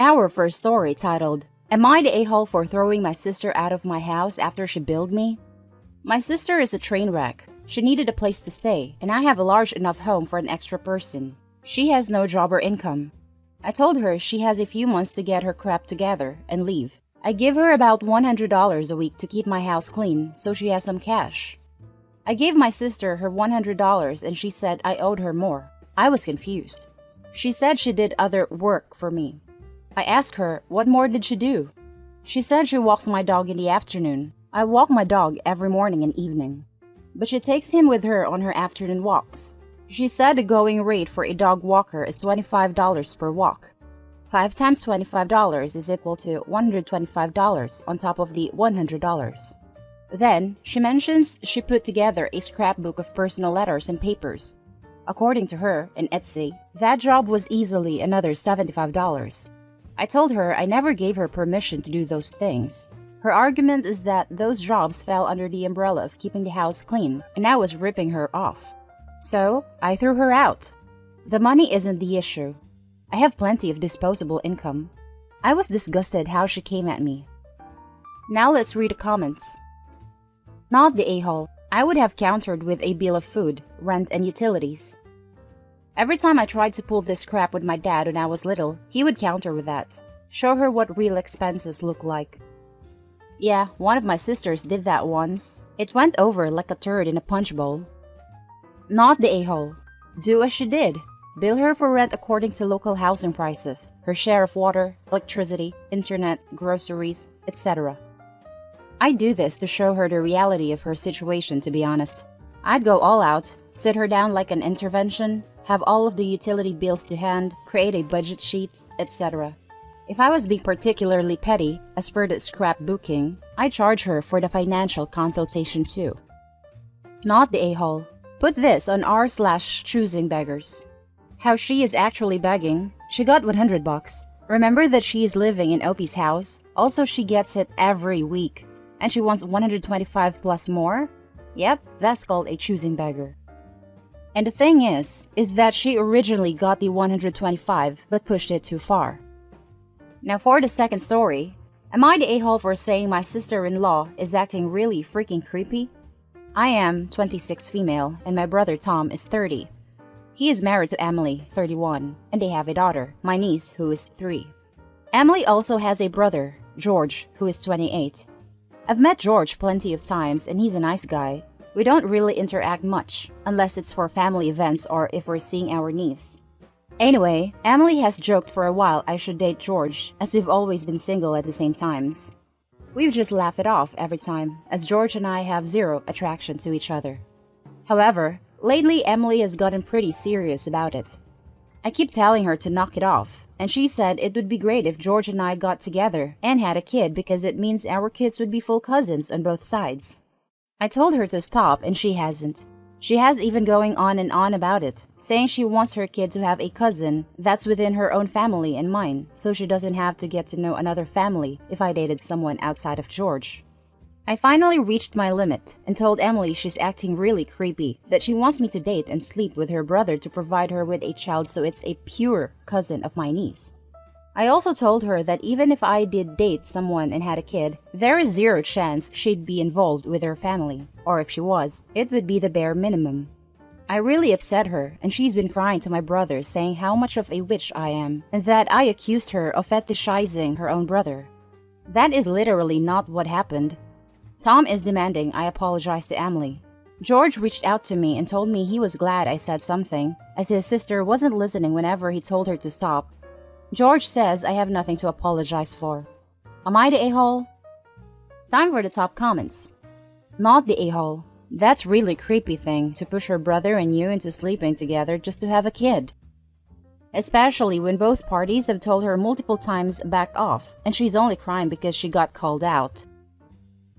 Our first story, titled, "Am I the a-hole for throwing my sister out of my house after she billed me?" My sister is a train wreck. She needed a place to stay, and I have a large enough home for an extra person. She has no job or income. I told her she has a few months to get her crap together and leave. I give her about $100 a week to keep my house clean, so she has some cash. I gave my sister her $100 and she said I owed her more. I was confused. She said she did other work for me. I asked her, what more did she do? She said she walks my dog in the afternoon. I walk my dog every morning and evening. But she takes him with her on her afternoon walks. She said the going rate for a dog walker is $25 per walk. 5 times $25 is equal to $125 on top of the $100. Then, she mentions she put together a scrapbook of personal letters and papers. According to her, and Etsy, that job was easily another $75. I told her I never gave her permission to do those things. Her argument is that those jobs fell under the umbrella of keeping the house clean, and I was ripping her off. So, I threw her out. The money isn't the issue. I have plenty of disposable income. I was disgusted how she came at me. Now let's read the comments. Not the a-hole. I would have countered with a bill of food, rent, and utilities. Every time I tried to pull this crap with my dad when I was little, he would counter with that. Show her what real expenses look like. Yeah, one of my sisters did that once. It went over like a turd in a punch bowl. Not the a-hole. Do as she did. Bill her for rent according to local housing prices, her share of water, electricity, internet, groceries, etc. I do this to show her the reality of her situation, to be honest. I'd go all out, sit her down like an intervention, have all of the utility bills to hand, create a budget sheet, etc. If I was being particularly petty, as per the scrapbooking, I charge her for the financial consultation too. Not the a-hole. Put this on r/choosing beggars. How she is actually begging. She got $100. Remember that she is living in Opie's house? Also, she gets it every week. And she wants 125 plus more? Yep, that's called a choosing beggar. And the thing is that she originally got the 125 but pushed it too far. Now for the second story, am I the a-hole for saying my sister-in-law is acting really freaking creepy? I am 26 female and my brother Tom is 30. He is married to Emily, 31, and they have a daughter, my niece, who is 3. Emily also has a brother, George, who is 28. I've met George plenty of times and he's a nice guy. We don't really interact much, unless it's for family events or if we're seeing our niece. Anyway, Emily has joked for a while I should date George, as we've always been single at the same times. We've just laughed it off every time, as George and I have zero attraction to each other. However, lately Emily has gotten pretty serious about it. I keep telling her to knock it off, and she said it would be great if George and I got together and had a kid because it means our kids would be full cousins on both sides. I told her to stop and she hasn't. She has even going on and on about it, saying she wants her kid to have a cousin that's within her own family and mine, so she doesn't have to get to know another family if I dated someone outside of George. I finally reached my limit and told Emily she's acting really creepy, that she wants me to date and sleep with her brother to provide her with a child, so it's a pure cousin of my niece. I also told her that even if I did date someone and had a kid, there is zero chance she'd be involved with her family, or if she was, it would be the bare minimum. I really upset her, and she's been crying to my brother saying how much of a witch I am, and that I accused her of fetishizing her own brother. That is literally not what happened. Tom is demanding I apologize to Emily. George reached out to me and told me he was glad I said something, as his sister wasn't listening whenever he told her to stop. George says I have nothing to apologize for. Am I the a-hole? Time for the top comments. Not the a-hole. That's really creepy thing to push her brother and you into sleeping together just to have a kid. Especially when both parties have told her multiple times back off and she's only crying because she got called out.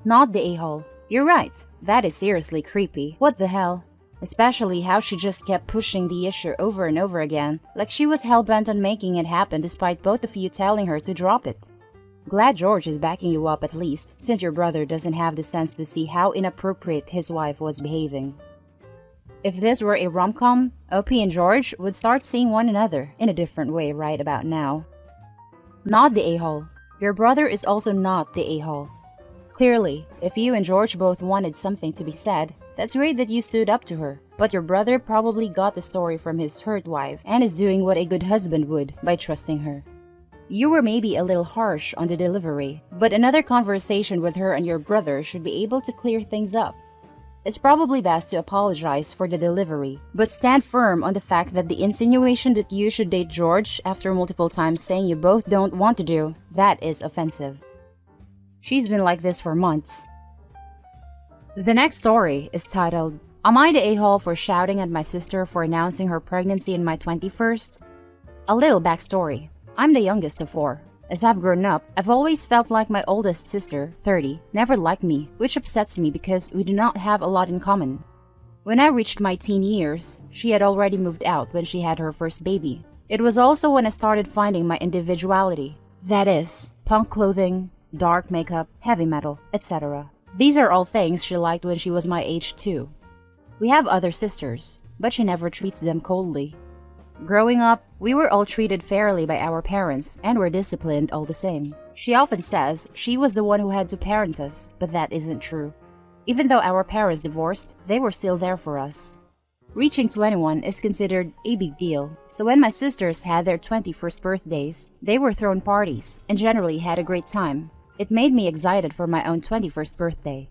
Not the a-hole. You're right. That is seriously creepy. What the hell? Especially how she just kept pushing the issue over and over again, like she was hell-bent on making it happen despite both of you telling her to drop it. Glad George is backing you up at least, since your brother doesn't have the sense to see how inappropriate his wife was behaving. If this were a rom-com, Opie and George would start seeing one another in a different way right about now. Not the a-hole. Your brother is also not the a-hole. Clearly, if you and George both wanted something to be said, that's great that you stood up to her. But your brother probably got the story from his hurt wife and is doing what a good husband would by trusting her. You were maybe a little harsh on the delivery, but another conversation with her and your brother should be able to clear things up. It's probably best to apologize for the delivery, but stand firm on the fact that the insinuation that you should date George after multiple times saying you both don't want to do, that is offensive. She's been like this for months. The next story is titled, Am I the a-hole for shouting at my sister for announcing her pregnancy in my 21st? A little backstory. I'm the youngest of four. As I've grown up, I've always felt like my oldest sister, 30, never liked me, which upsets me because we do not have a lot in common. When I reached my teen years, she had already moved out when she had her first baby. It was also when I started finding my individuality. That is, punk clothing, dark makeup, heavy metal, etc. These are all things she liked when she was my age too. We have other sisters, but she never treats them coldly. Growing up, we were all treated fairly by our parents and were disciplined all the same. She often says she was the one who had to parent us, but that isn't true. Even though our parents divorced, they were still there for us. Reaching 21 is considered a big deal, so when my sisters had their 21st birthdays, they were thrown parties and generally had a great time. It made me excited for my own 21st birthday.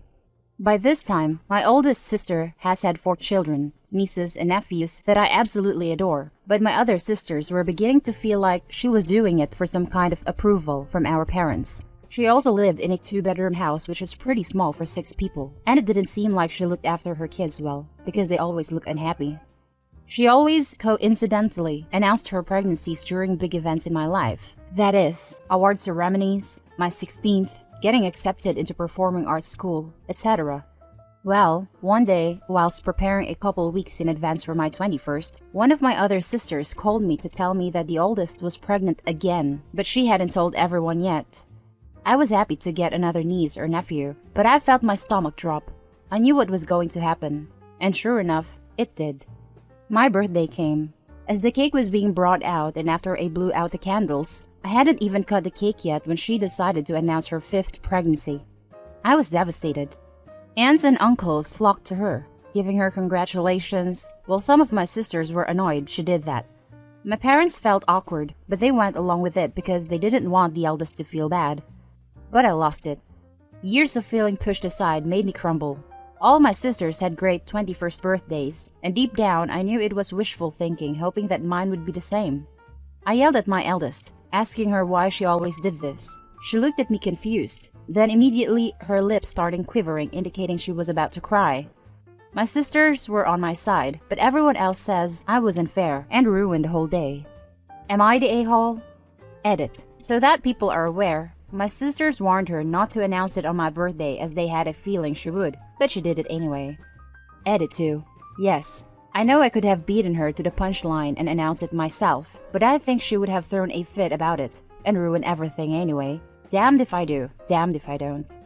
By this time, my oldest sister has had 4 children, nieces and nephews that I absolutely adore, but my other sisters were beginning to feel like she was doing it for some kind of approval from our parents. She also lived in a 2-bedroom house which is pretty small for 6 people, and it didn't seem like she looked after her kids well, because they always look unhappy. She always coincidentally announced her pregnancies during big events in my life. That is, award ceremonies, my 16th, getting accepted into performing arts school, etc. Well, one day, whilst preparing a couple weeks in advance for my 21st, one of my other sisters called me to tell me that the oldest was pregnant again, but she hadn't told everyone yet. I was happy to get another niece or nephew, but I felt my stomach drop. I knew what was going to happen, and sure enough, it did. My birthday came. As the cake was being brought out and after I blew out the candles, I hadn't even cut the cake yet when she decided to announce her 5th pregnancy. I was devastated. Aunts and uncles flocked to her, giving her congratulations, while some of my sisters were annoyed she did that. My parents felt awkward, but they went along with it because they didn't want the eldest to feel bad. But I lost it. Years of feeling pushed aside made me crumble. All my sisters had great 21st birthdays, and deep down I knew it was wishful thinking, hoping that mine would be the same. I yelled at my eldest, asking her why she always did this. She looked at me confused, then immediately her lips started quivering, indicating she was about to cry. My sisters were on my side, but everyone else says I was unfair and ruined the whole day. Am I the a-hole? Edit. So that people are aware, my sisters warned her not to announce it on my birthday as they had a feeling she would, but she did it anyway. Edit 2. Yes, I know I could have beaten her to the punchline and announced it myself, but I think she would have thrown a fit about it and ruined everything anyway. Damned if I do, damned if I don't.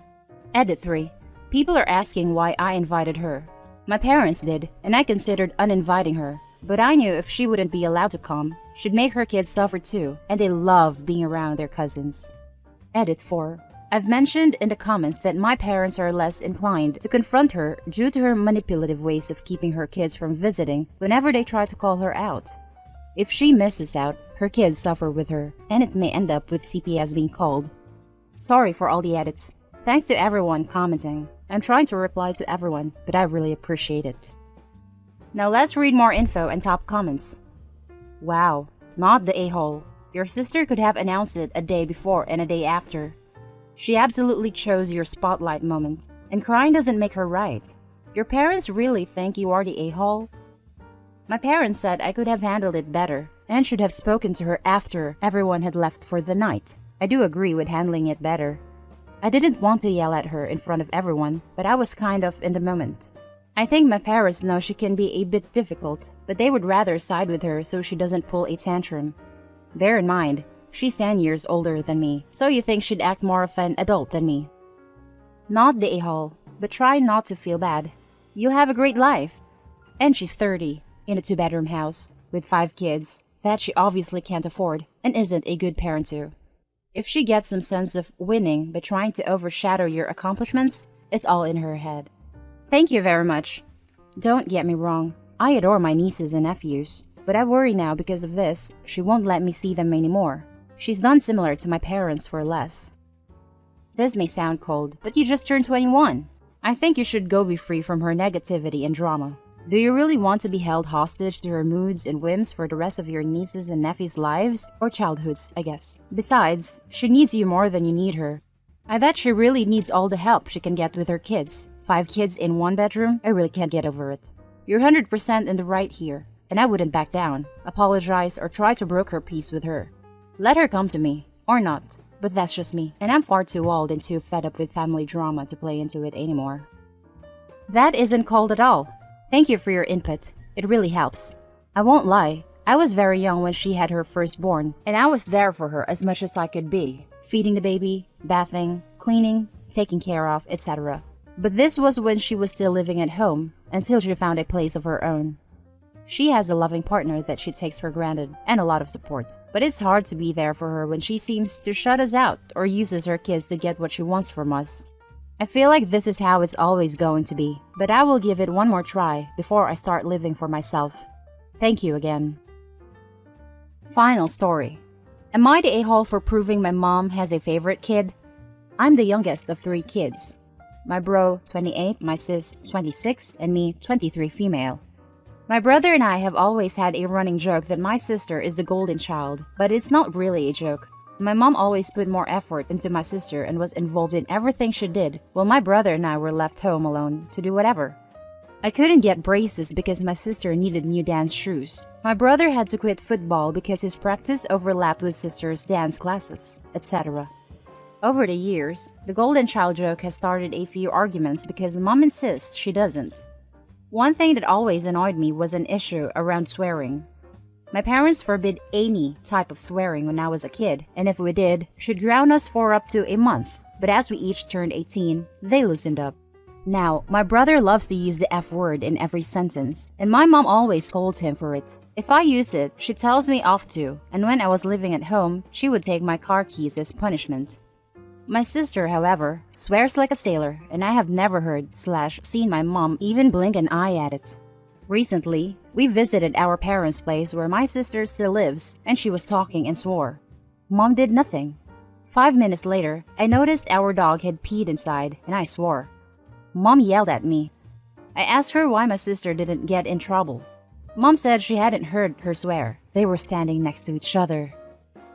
Edit 3. People are asking why I invited her. My parents did, and I considered uninviting her, but I knew if she wouldn't be allowed to come, she'd make her kids suffer too, and they love being around their cousins. Edit 4. I've mentioned in the comments that my parents are less inclined to confront her due to her manipulative ways of keeping her kids from visiting whenever they try to call her out. If she misses out, her kids suffer with her, and it may end up with CPS being called. Sorry for all the edits. Thanks to everyone commenting. I'm trying to reply to everyone, but I really appreciate it. Now let's read more info and top comments. Wow, not the a-hole. Your sister could have announced it a day before and a day after. She absolutely chose your spotlight moment, and crying doesn't make her right. Your parents really think you are the a-hole? My parents said I could have handled it better, and should have spoken to her after everyone had left for the night. I do agree with handling it better. I didn't want to yell at her in front of everyone, but I was kind of in the moment. I think my parents know she can be a bit difficult, but they would rather side with her so she doesn't pull a tantrum. Bear in mind, she's 10 years older than me, so you think she'd act more of an adult than me. Not the a-hole, but try not to feel bad. You'll have a great life. And she's 30, in a 2-bedroom house, with 5 kids, that she obviously can't afford, and isn't a good parent to. If she gets some sense of winning by trying to overshadow your accomplishments, it's all in her head. Thank you very much. Don't get me wrong, I adore my nieces and nephews, but I worry now because of this, she won't let me see them anymore. She's done similar to my parents for less. This may sound cold, but you just turned 21. I think you should go be free from her negativity and drama. Do you really want to be held hostage to her moods and whims for the rest of your nieces and nephews' lives? Or childhoods, I guess. Besides, she needs you more than you need her. I bet she really needs all the help she can get with her kids. 5 kids in 1 bedroom? I really can't get over it. You're 100% in the right here, and I wouldn't back down, apologize, or try to broker her peace with her. Let her come to me, or not. But that's just me, and I'm far too old and too fed up with family drama to play into it anymore. That isn't cold at all. Thank you for your input. It really helps. I won't lie, I was very young when she had her firstborn, and I was there for her as much as I could be, feeding the baby, bathing, cleaning, taking care of, etc. But this was when she was still living at home, until she found a place of her own. She has a loving partner that she takes for granted, and a lot of support. But it's hard to be there for her when she seems to shut us out or uses her kids to get what she wants from us. I feel like this is how it's always going to be, but I will give it one more try before I start living for myself. Thank you again. Final story. Am I the a-hole for proving my mom has a favorite kid? I'm the youngest of 3 kids. My bro, 28, my sis, 26, and me, 23 female. My brother and I have always had a running joke that my sister is the golden child, but it's not really a joke. My mom always put more effort into my sister and was involved in everything she did, while my brother and I were left home alone to do whatever. I couldn't get braces because my sister needed new dance shoes. My brother had to quit football because his practice overlapped with sister's dance classes, etc. Over the years, the golden child joke has started a few arguments because mom insists she doesn't. One thing that always annoyed me was an issue around swearing. My parents forbid any type of swearing when I was a kid, and if we did, she'd ground us for up to a month. But as we each turned 18, they loosened up. Now, my brother loves to use the F word in every sentence, and my mom always scolds him for it. If I use it, she tells me off to, and when I was living at home, she would take my car keys as punishment. My sister, however, swears like a sailor, and I have never heard/seen my mom even blink an eye at it. Recently, we visited our parents' place where my sister still lives, and she was talking and swore. Mom did nothing. 5 minutes later, I noticed our dog had peed inside, and I swore. Mom yelled at me. I asked her why my sister didn't get in trouble. Mom said she hadn't heard her swear. They were standing next to each other.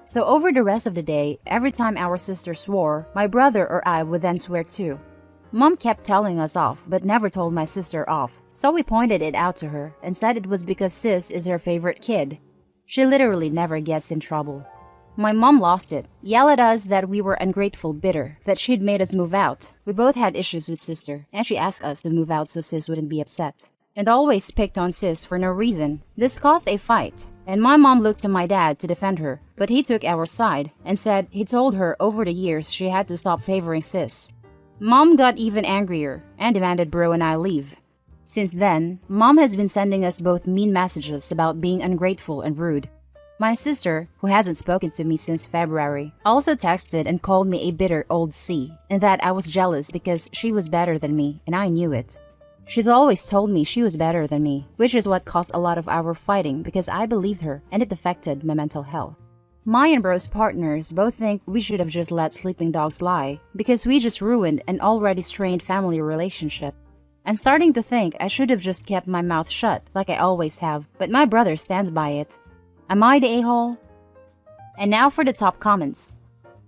So over the rest of the day, every time our sister swore, my brother or I would then swear too. Mom kept telling us off, but never told my sister off, so we pointed it out to her and said it was because sis is her favorite kid. She literally never gets in trouble. My mom lost it, yelled at us that we were ungrateful, bitter, that she'd made us move out. We both had issues with sister, and she asked us to move out so sis wouldn't be upset. And always picked on sis for no reason. This caused a fight, and my mom looked to my dad to defend her, but he took our side and said he told her over the years she had to stop favoring sis. Mom got even angrier and demanded bro and I leave. Since then, Mom has been sending us both mean messages about being ungrateful and rude. My sister, who hasn't spoken to me since February, also texted and called me a bitter old C, and that I was jealous because she was better than me, and I knew it. She's always told me she was better than me, which is what caused a lot of our fighting because I believed her and it affected my mental health. My and bro's partners both think we should have just let sleeping dogs lie because we just ruined an already strained family relationship. I'm starting to think I should have just kept my mouth shut like I always have, but my brother stands by it. Am I the a-hole? And now for the top comments.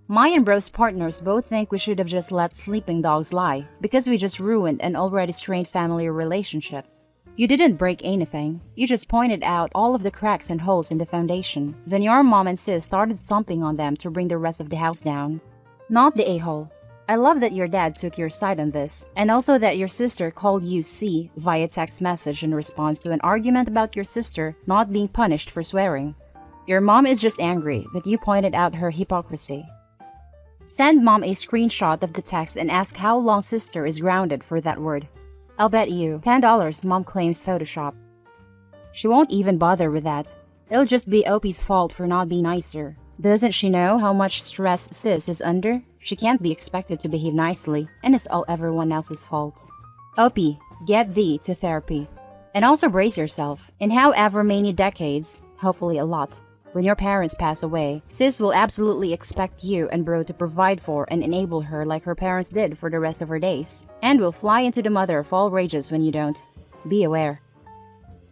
My and bro's partners both think we should have just let sleeping dogs lie because we just ruined an already strained family relationship. You didn't break anything. You just pointed out all of the cracks and holes in the foundation. Then your mom and sis started stomping on them to bring the rest of the house down. Not the a-hole. I love that your dad took your side on this, and also that your sister called you C via text message in response to an argument about your sister not being punished for swearing. Your mom is just angry that you pointed out her hypocrisy. Send mom a screenshot of the text and ask how long sister is grounded for that word. I'll bet you $10 mom claims Photoshop. She won't even bother with that. It'll just be OP's fault for not being nicer. Doesn't she know how much stress sis is under? She can't be expected to behave nicely, and it's all everyone else's fault. Opie, get thee to therapy. And also brace yourself. In however many decades, hopefully a lot, when your parents pass away, sis will absolutely expect you and bro to provide for and enable her like her parents did for the rest of her days, and will fly into the mother of all rages when you don't. Be aware.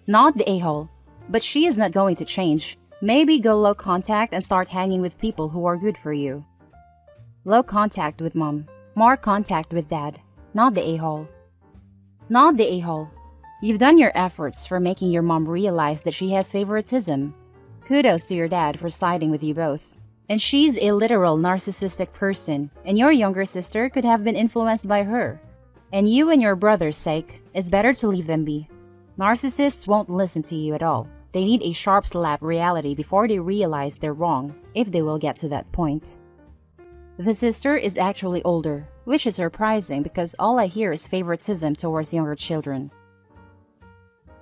Not the a-hole, but she is not going to change. Maybe go low contact and start hanging with people who are good for you. Low contact with mom, more contact with dad, not the a-hole. Not the a-hole. You've done your efforts for making your mom realize that she has favoritism. Kudos to your dad for siding with you both. And she's a literal narcissistic person, and your younger sister could have been influenced by her. And you and your brother's sake, it's better to leave them be. Narcissists won't listen to you at all. They need a sharp slap reality before they realize they're wrong, if they will get to that point. The sister is actually older, which is surprising because all I hear is favoritism towards younger children.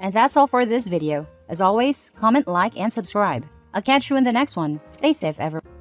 And that's all for this video. As always, comment, like, and subscribe. I'll catch you in the next one. Stay safe, everyone.